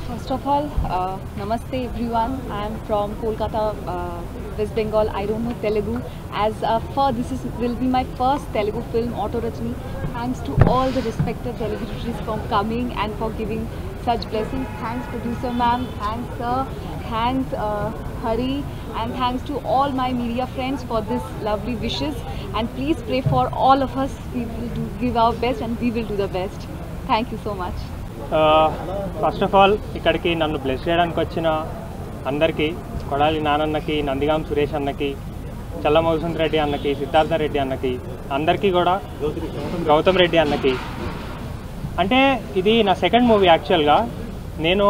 First of all, namaste everyone. I am from Kolkata, West Bengal. I don't know Telugu. Will be my first Telugu film, Auto Rajni. Thanks to all the respected Telugu judges for coming and for giving such blessings. Thanks producer ma'am, thanks sir, thanks Hari, and thanks to all my media friends for this lovely wishes. And please pray for all of us. We will give our best and we will do the best. Thank you so much. First of all ఇక్కడికి నన్ను bless చేయడానికి వచ్చిన అందరికీ, కొడాలి నానన్నకి, నందిగాం సురేష్ అన్నకి, చల్లమ వసంత్ రెడ్డి అన్నకి, సిద్ధార్థ రెడ్డి అన్నకి, అందరికీ కూడా గౌతమ్ రెడ్డి అన్నకి. అంటే ఇది నా సెకండ్ మూవీ. యాక్చువల్గా నేను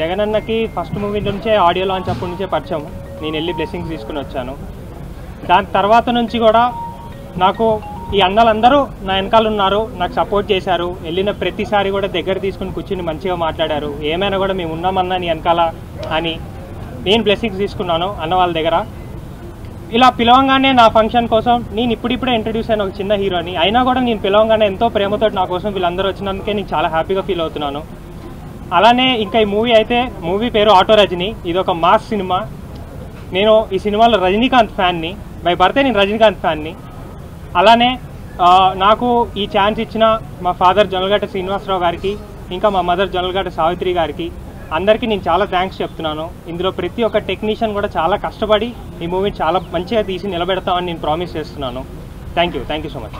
జగన్ అన్నకి ఫస్ట్ మూవీ నుంచే ఆడియో లాంచ్ అప్పటి నుంచే పరిచయం. నేను వెళ్ళి బ్లెస్సింగ్స్ తీసుకుని వచ్చాను. దాని తర్వాత నుంచి కూడా నాకు ఈ అన్నలందరూ నా వెనకాల ఉన్నారు, నాకు సపోర్ట్ చేశారు. వెళ్ళిన ప్రతిసారి కూడా దగ్గర తీసుకుని కూర్చుని మంచిగా మాట్లాడారు. ఏమైనా కూడా మేము ఉన్నామన్నా నీ వెనకాల అని నేను బ్లెస్సింగ్స్ తీసుకున్నాను అన్న వాళ్ళ దగ్గర. ఇలా పిలవంగానే నా ఫంక్షన్ కోసం నేను ఇప్పుడిప్పుడే ఇంట్రడ్యూస్ అయిన ఒక చిన్న హీరోని, అయినా కూడా నేను పిలవంగానే ఎంతో ప్రేమతో నా కోసం వీళ్ళందరూ వచ్చినందుకే నేను చాలా హ్యాపీగా ఫీల్ అవుతున్నాను. అలానే ఇంకా ఈ మూవీ పేరు ఆటో రజనీ. ఇది ఒక మాస్ సినిమా. నేను ఈ సినిమాలో రజనీకాంత్ ఫ్యాన్ని, బై బర్తే నేను రజనీకాంత్ ఫ్యాన్ని. అలానే నాకు ఈ ఛాన్స్ ఇచ్చిన మా ఫాదర్ జొన్నలగడ్డ శ్రీనివాసరావు గారికి, ఇంకా మా మదర్ జొన్నలగడ్డ సావిత్రి గారికి, అందరికీ నేను చాలా థ్యాంక్స్ చెప్తున్నాను. ఇందులో ప్రతి ఒక్క టెక్నీషియన్ కూడా చాలా కష్టపడి ఈ మూవీని చాలా మంచిగా తీసి నిలబెడతామని నేను ప్రామిస్ చేస్తున్నాను. Thank you so much.